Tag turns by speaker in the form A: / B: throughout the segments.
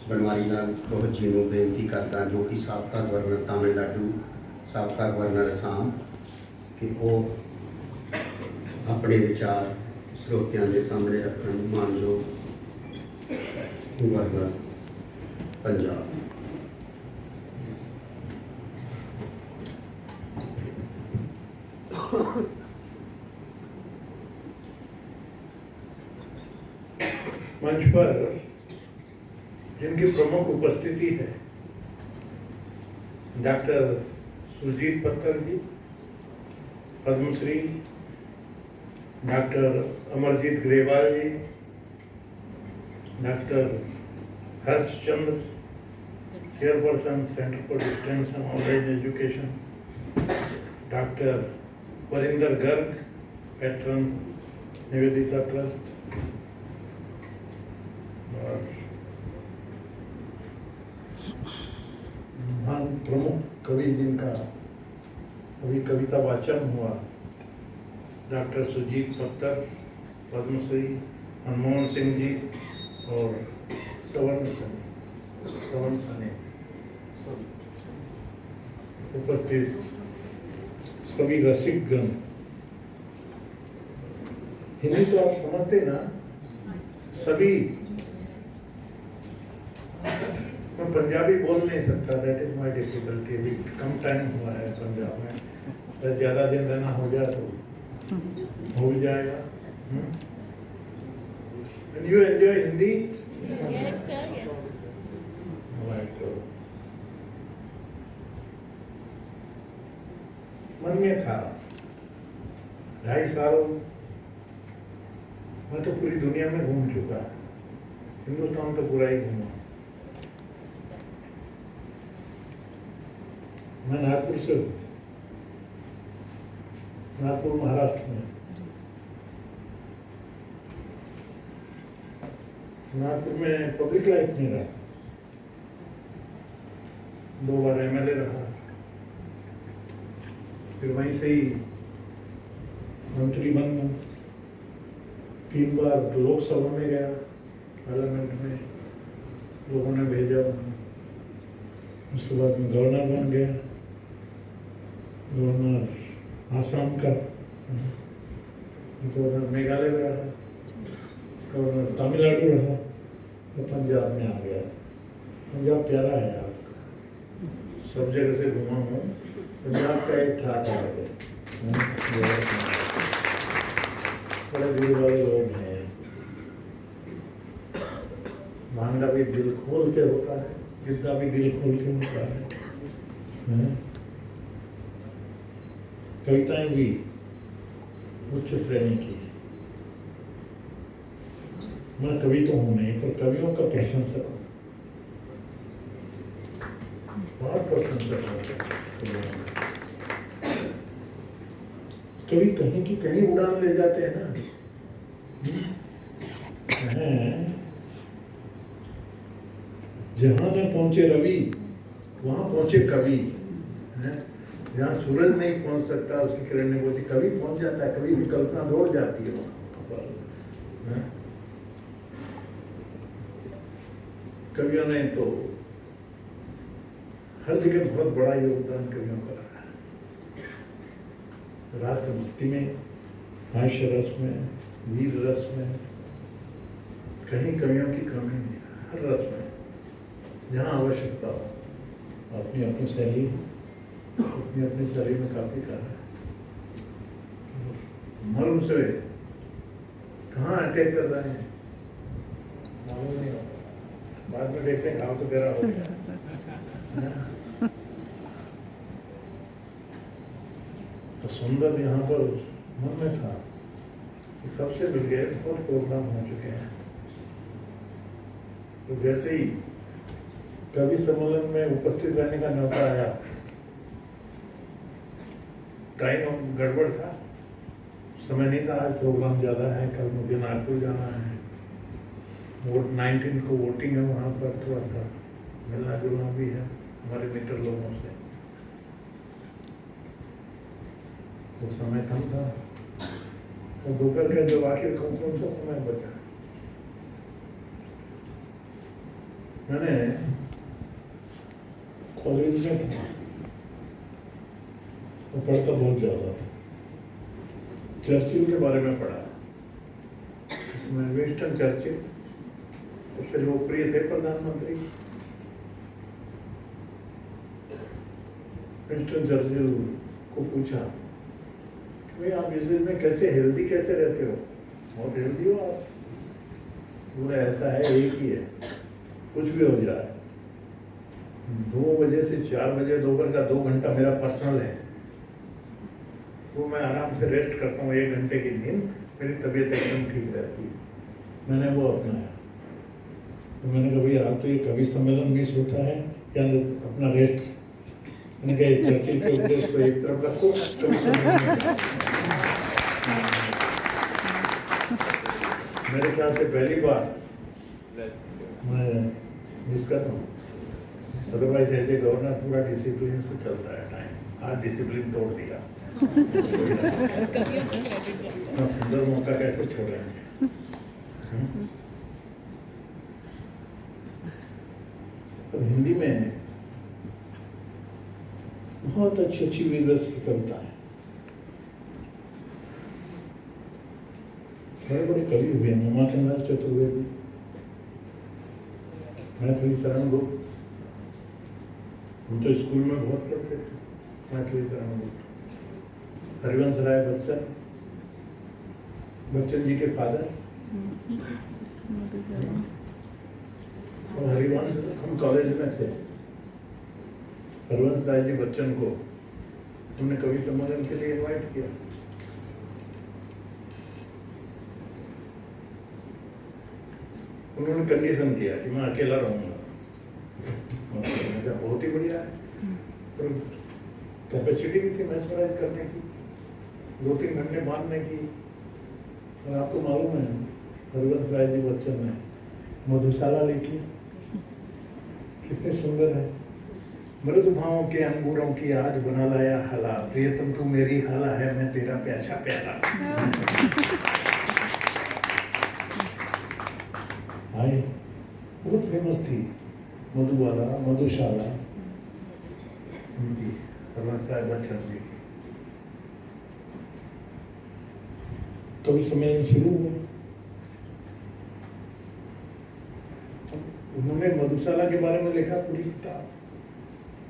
A: बनवारी लाल बहुत जी ਨੂੰ ਬੇਨਤੀ ਕਰਦਾ ਜੋ ਕਿ ਸਾਬਕਾ ਗਵਰਨਰ ਤਾਮਿਲਨਾਡੂ ਸਾਬਕਾ ਗਵਰਨਰ ਅਸਾਮ ਕਿ ਉਹ ਆਪਣੇ ਵਿਚਾਰ ਸਰੋਤਿਆਂ ਦੇ ਸਾਹਮਣੇ ਰੱਖਣ ਮਾਨਯੋਗ ਗਵਰਨਰ पंजाब।
B: मंच पर जिनकी प्रमुख उपस्थिति है, doctor Sujit Pattar ji, Padmashri doctor Amarjit Grewal ji, doctor Harshchandra, chairperson centre for distance and online education, doctor Varinder Garg, patron Nivedita trust, और महान प्रमुख कवि जिनका अभी कविता वाचन हुआ, डॉक्टर सुजीत पत्तर, पद्मश्री मनमोहन सिंह जी और सवर्ण सने उपस्थित सभी रसिकगण। हिंदी तो आप समझते ना सभी। मैं पंजाबी बोल नहीं सकता, दैट इज माई डिफिकल्टी। अभी कम टाइम हुआ है पंजाब में, तो ज़्यादा दिन रहना हो जाए तो हो भी जाएगा। And you enjoy Hindi?
C: Yes, sir, yes.
B: Right. मन में था 2.5 साल मैं तो पूरी दुनिया में घूम चुका, हिंदुस्तान तो पूरा ही घूमा। मैं नागपुर से हूँ, नागपुर महाराष्ट्र में। नागपुर में पब्लिक लाइफ में रहा, 2 बार एमएलए रहा, फिर वहीं से ही मंत्री बन, 3 बार लोकसभा में गया, पार्लियामेंट में लोगों ने भेजा। उसके बाद में गवर्नर बन गया, गवर्नर आसाम का, गवर्नर मेघालय रहा, गवर्नर तमिलनाडु रहा, तो पंजाब में आ गया। पंजाब प्यारा है आपका, सब जगह से घुमा हूँ, पंजाब का एक ठाक है, बड़े दिल वाले लोग हैं। भांगा भी दिल खोल के होता है, गिद्दा भी दिल खोल के होता है। कविताएं भी उच्च श्रेणी की। मैं कवि तो हूं नहीं, पर कवियों का प्रशंसक हूं, बहुत प्रशंसक हूं। कवि कहीं की कहीं उड़ान ले जाते हैं ना। जहां में पहुंचे रवि वहां पहुंचे कवि। जहाँ सूरज नहीं पहुंच सकता उसकी किरण नहीं पहुंची, कवि पहुंच जाता है। कवि की कल्पना दौड़ जाती है वहां पर। कवियों ने तो हर जगह बहुत बड़ा योगदान कवियों का रहा है। राष्ट्रभक्ति में, हास्य रस में, वीर रस में, कहीं कवियों की कमी नहीं। हर रस में जहाँ आवश्यकता हो, अपनी अपनी शैली, अपनी अपनी शैली में काफी कहा है। मर्म से कहाँ अटैक कर रहे हैं मालूम नहीं होता, बाद में देखते हैं घाव तो गहरा हो गया। तो सुंदर यहाँ पर मन में था कि सबसे मिल गए, बहुत प्रोग्राम हो चुके हैं। तो जैसे ही कवि सम्मेलन में उपस्थित रहने का न्योता आया, टाइम गड़बड़ था, समय नहीं था। आज प्रोग्राम ज़्यादा है, कल मुझे नागपुर जाना है, वोट 19 को वोटिंग है, वहाँ पर थोड़ा सा मिलना जुलना भी है हमारे मित्र लोगों से। वो समय कम था, और दोपहर का जब आखिर कौन सा समय बचा, मैंने कॉलेज में था, वो पढ़ता बहुत ज़्यादा था। चर्चिल के बारे में पढ़ा, इसमें विंस्टन चर्चिल सबसे लोकप्रिय थे प्रधानमंत्री। विंस्टन चर्चिल को पूछा कि भाई आप इस में कैसे हेल्दी कैसे रहते हो, बहुत हेल्दी हो आप। पूरा ऐसा है, एक ही है, कुछ भी हो जाए 2 बजे से 4 बजे दोपहर का 2 घंटा मेरा पर्सनल है, वो मैं आराम से रेस्ट करता हूँ। 1 घंटे की नींद, मेरी तबीयत एकदम ठीक रहती है। मैंने वो अपनाया। तो मैंने कहा भैया आप तो ये कवि सम्मेलन मिस होता है या अपना रेस्ट। मैंने कहा चर्चिल के उपदेश को एक तरफ रखो, कवि सम्मेलन में जाओ। मेरे ख्याल से पहली बार मैं मिस कर रहा हूँ। अदरवाइज एज ए गवर्नर पूरा डिसिप्लिन से चलता है टाइम। आज डिसिप्लिन तोड़ दिया। इतना सुंदर मौका कैसे छोड़ेंगे। अब हिंदी में बहुत अच्छी अच्छी वीर रस की कविता है। बड़े बड़े कवि हुए हैं, उमाचंद्र चतुर्वेदी, मैथिली शरण गुप्त। हम तो स्कूल में बहुत पढ़ते थे मैथिली शरण गुप्त। हरिवंश राय बच्चन, बच्चन जी के फादर। और हरिवंश, हम कॉलेज में थे, हरिवंश राय जी बच्चन को हमने कवि सम्मेलन के लिए इनवाइट किया। उन्होंने कंडीशन किया कि मैं अकेला रहूंगा। मैंने कहा बहुत ही बढ़िया है। तो कैपेसिटी भी थी मैस्मराइज करने की, 2-3 घंटे बांधने की। और आपको मालूम है हरिवंश राय जी बच्चन ने मधुशाला लिखी, कितने सुंदर है। मृदु भावों के अंगूरों की आज बना लाया हाला, प्रियतम तू मेरी हाला है, मैं तेरा प्यासा प्याला। आई बहुत फेमस थी मधुबाला, मधुशाला जी, हरिवंश राय बच्चन जी की। कवि सम्मेलन शुरू हुआ। उन्होंने मधुशाला के बारे में लिखा पूरी किताब,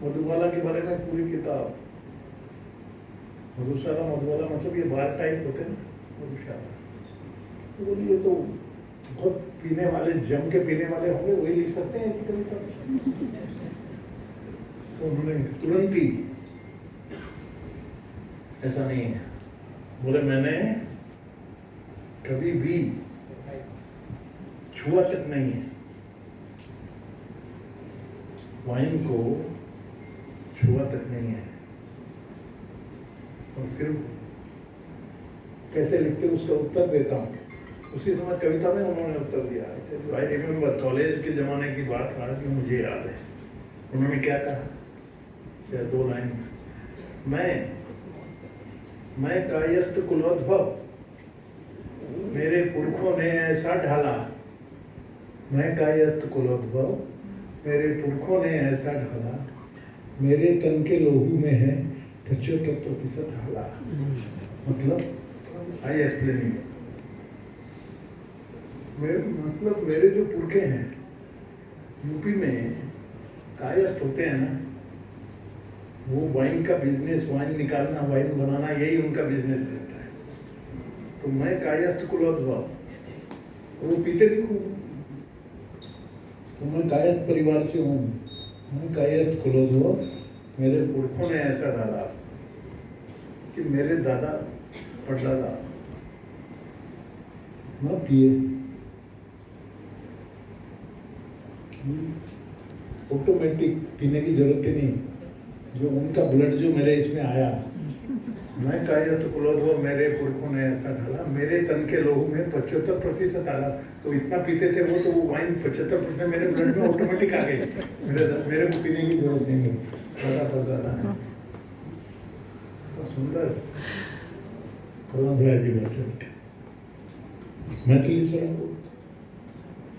B: मधुबाला के बारे में पूरी किताब। मधुशाला मधुबाला मतलब ये बार टाइप होते हैं मधुशाला। तो बोलिए ये तो बहुत पीने वाले, जम के पीने वाले होंगे, वही लिख सकते हैं ऐसी कविता। तो उन्होंने तुरंत ही, ऐसा नहीं है, बोले मैंने कभी भी छुआ तक नहीं है, वाइन को छुआ तक नहीं है। और फिर कैसे लिखते उसका उत्तर देता हूँ। उसी समय कविता में उन्होंने उत्तर दिया। आई रिमेम्बर कॉलेज के ज़माने की बात आज भी मुझे याद है। उन्होंने क्या कहा, क्या 2 लाइन, मैं कायस्थ कुलोद्भव, मेरे पुरखों ने ऐसा ढाला। मैं कायस्थ कुलोद्भव, मेरे पुरखों ने ऐसा ढाला, मेरे तन के लोहू में है 75% हाला। मतलब आई एक्सप्लेन यू, मतलब मेरे जो पुरखे हैं यूपी में कायस्थ होते हैं ना, वो वाइन का बिजनेस, वाइन निकालना, वाइन बनाना, यही उनका बिजनेस रहता है। तो मैं कायस्थ कुलोद्भव, वो पीते भी खूब। तो मैं कायस्थ परिवार से हूँ, मैं कायस्थ कुलोद्भव, मेरे पुरखों ने ऐसा डाला कि मेरे दादा परदादा न पिए। ऑटोमेटिक पीने की जरूरत ही नहीं, जो उनका ब्लड जो मेरे इसमें आया। मैं कायस्थ कुलोद्भव, मेरे पुरखों ने ऐसा ढाला, मेरे तन के लोहू में 75% आला। तो इतना पीते थे वो, तो वो वाइन 75% मेरे ब्लड में ऑटोमेटिक आ गई। मेरे को पीने की जरूरत नहीं है, दादा परदादा है। तो सुंदर हरिवंश जी बच्चन, मैथिली शरण गुप्त,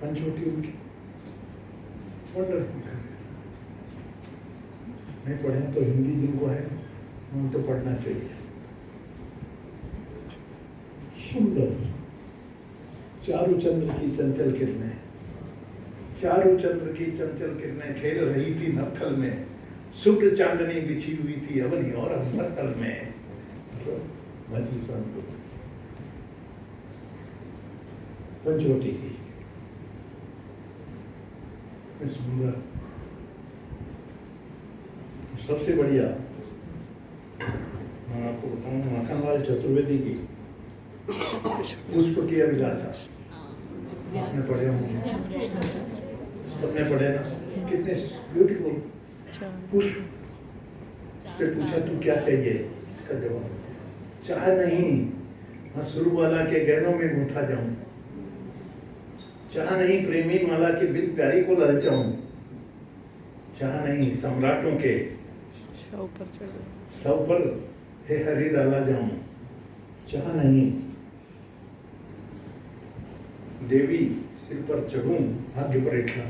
B: पंचवटी उनकी। वंडरफुल है। नहीं पढ़े तो हिंदी जिनको है उनको तो पढ़ना चाहिए। सुंदर चारू चंद्र की चंचल किरणें, चारू चंद्र की चंचल किरणें खेल रही थी नत्थल में, शुक्र चांदनी बिछी हुई थी अवनी और अंबरतल में। मैथिली संत पंचवटी की सुंदर सबसे बढ़िया मैं आपको बताऊं माखनलाल चतुर्वेदी की पुष्प की अभिलाषा आपने पढ़े होंगे, सबने पढ़े ना, कितने ब्यूटीफुल। पुष्प से पूछा तू क्या चाहिए, इसका जवाब चाह नहीं मैं सुरबाला के गहनों में गूंथा जाऊं, चाह नहीं प्रेमी माला के बिन प्यारी को ललचाऊं, चाह नहीं सम्राटों के सौ पर हे हरि डाला जाऊं, चाह नहीं देवी सिर पर चढ़ूं भाग्य पर इठला,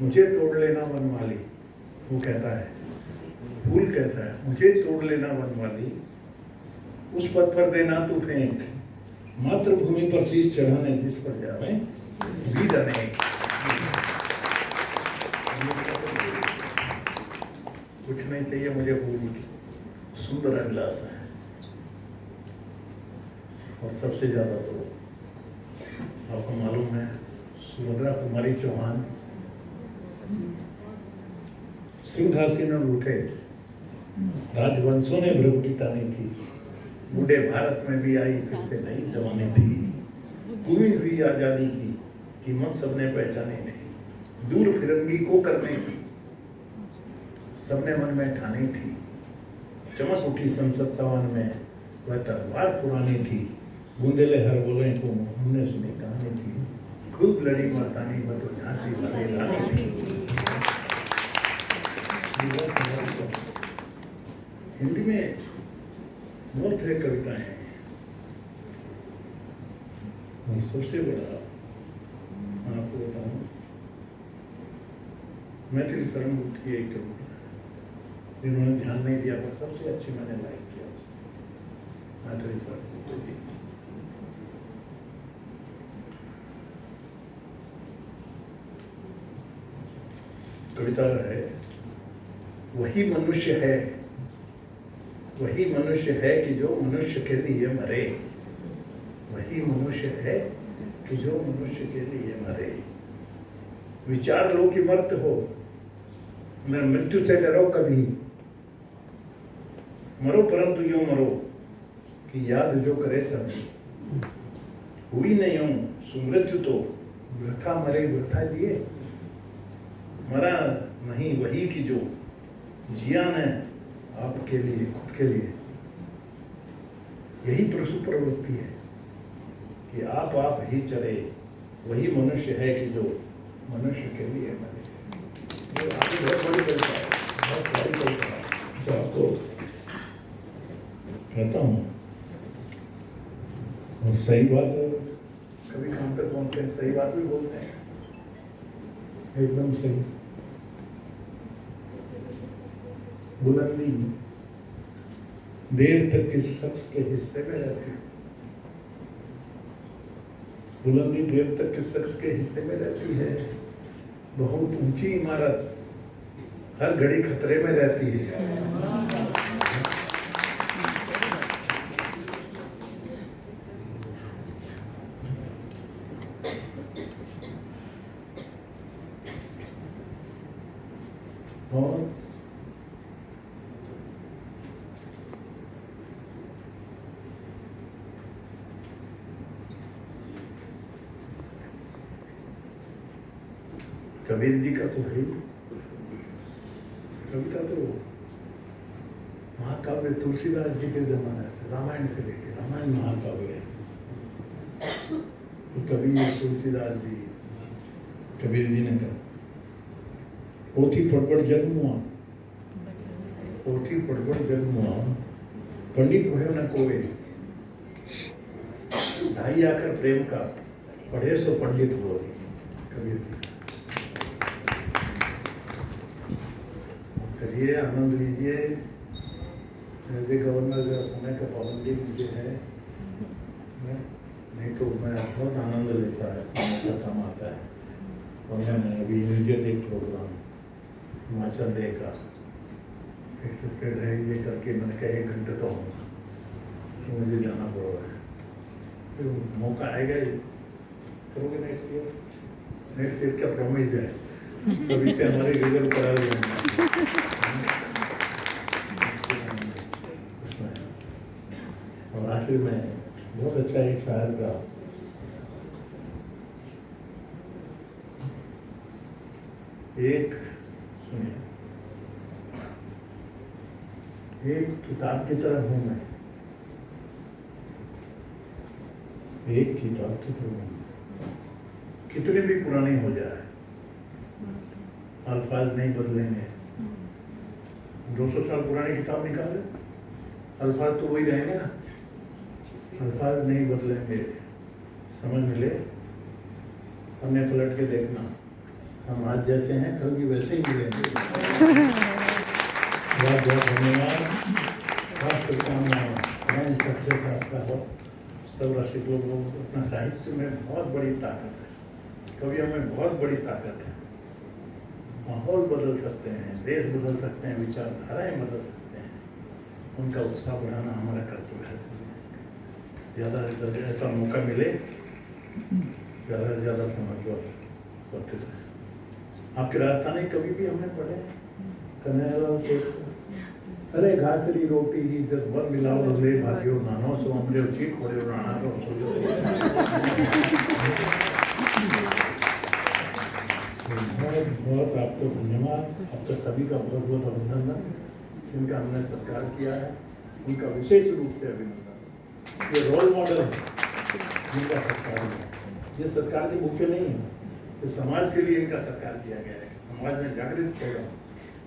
B: मुझे तोड़ लेना वनमाली। वो कहता है, फूल कहता है मुझे तोड़ लेना वनमाली, उस पद पर देना तू फेंक, मातृभूमि पर शीश चढ़ाने जिस पर जावे वीर अनेक। कुछ नहीं चाहिए मुझे फूल की, सुंदर अभिलाषा है। और सबसे ज्यादा तो आपको मालूम है सुभद्रा कुमारी चौहान सिंहासन उठे, राजवंशों ने भ्रम की तानी थी, बूढ़े भारत में भी आई फिर से नई जवानी थी, गुमी हुई आजादी की कीमत सबने पहचानी थी, दूर फिरंगी को करने की सबने मन में ठानी थी, चमक उठी सन 57 में वह तलवार पुरानी थी, बुंदेले हर बोले को हमने सुनी कहानी थी, खूब लड़ी मर्दानी वो तो झांसी वाली रानी थी। हिंदी में बहुत है कविताएं हैं। और सबसे बड़ा मैं आपको बताऊं मैथिली शरण की एक कविता जिन्होंने ध्यान नहीं दिया पर सबसे अच्छी मैंने लाइक किया मैथिली शरण कविता है, वही मनुष्य है, वही मनुष्य है कि जो मनुष्य के लिए मरे, वही मनुष्य है कि जो मनुष्य के लिए मरे, विचार लो कि मर्त हो न मृत्यु से डरो कभी, मरो परंतु यूं मरो कि याद जो करे सभी, हुई नहीं हूं सुमृत्यु तो वृथा मरे वृथा जिए, मरा नहीं वही की जो जिया ने आपके लिए खुद के लिए। यही प्रसु प्रवृत्ति है कि आप ही चले, वही मनुष्य है कि जो मनुष्य के लिए मरे। ये आपकी बहुत बड़ी कविता है, बहुत बड़ी कविता है जो आपको कहता हूँ। और सही बात कभी काम पर पहुंचते हैं, सही बात भी बोलते हैं, एकदम सही। बुलंदी देर तक किस शख्स के हिस्से में रहती है, बुलंदी देर तक किस शख्स के हिस्से में रहती है, बहुत ऊंची इमारत हर घड़ी खतरे में रहती है। और कबीर जी का तो है, कविता तो महाकाव्य तुलसीदास जी के जमाने से, रामायण से लेकर, रामायण महाकाव्य है। तो कबीर तुलसीदास जी कबीर जी ने कहा, पोथी पढ़ जग मुआ, पोथी पढ़ जग मुआ, पंडित भयो न कोवे, ढाई आकर प्रेम का, पढ़े सो पंडित हुए। कबीर जी आइए, आनंद लीजिए। एज ए गवर्नर जो समय का पाबंदी मुझे है, नहीं तो मैं बहुत आनंद लेता है, समय का काम आता है। और मैंने अभी इमीडिएट एक प्रोग्राम हिमाचल डे का एक्सेप्टेड है, ये करके मैंने कहा 1 घंटे तो होगा कि मुझे जाना पड़ रहा है। फिर मौका आएगा ही, करोगे नेक्स्ट ईयर का प्रॉमिस है, तभी से हमारे रिजल्ट करा लेंगे। और आखिर में बहुत अच्छा एक शायर का एक सुनिए, एक किताब की तरह हूं मैं, एक किताब की तरह हूं मैं, कितनी भी पुरानी हो जाए अल्फाज नहीं बदलेंगे। 200 साल पुरानी किताब निकाले, अल्फाज तो वही रहेंगे ना, अल्फाज नहीं बदलेंगे। समझ मिले, हमने पलट के देखना, हम आज जैसे हैं कल भी वैसे ही मिलेंगे। बहुत बहुत धन्यवाद, बहुत शुभकामनाएं। मैं सक्सेस आपका हो। सब रसिक लोगों को अपना साहित्य में बहुत बड़ी ताकत है, कवियों में बहुत बड़ी ताकत है। माहौल बदल सकते हैं, देश बदल सकते हैं, विचारधाराएं बदल सकते हैं। उनका उत्साह बढ़ाना हमारा कर्तव्य है। ज़्यादा से ज़्यादा ऐसा मौका मिले, ज़्यादा से ज़्यादा समझ होते हैं। आपके राजस्थानी कवि भी हमने पढ़े, कन्हैयालाल शेख, अरे घासरी रोटी ही जब वन मिलाओ ले भाग्यो नानो सो हमरे उची खोड़े राणा रो बहुत बहुत आपको धन्यवाद। आपका सभी का बहुत बहुत अभिनंदन, जिनका हमने सत्कार किया है उनका विशेष रूप से अभिनंदन। ये रोल मॉडल है जिनका सत्कार है, ये सत्कार के मुख्य नहीं है, ये समाज के लिए इनका सत्कार किया गया है। समाज में जागृत होगा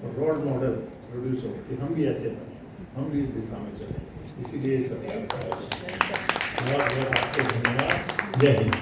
B: और रोल मॉडल प्रोड्यूस हो कि हम भी ऐसे बने, हम भी इस दिशा में चले, इसीलिए सत्कार। बहुत बहुत आपको धन्यवाद। जय हिंद।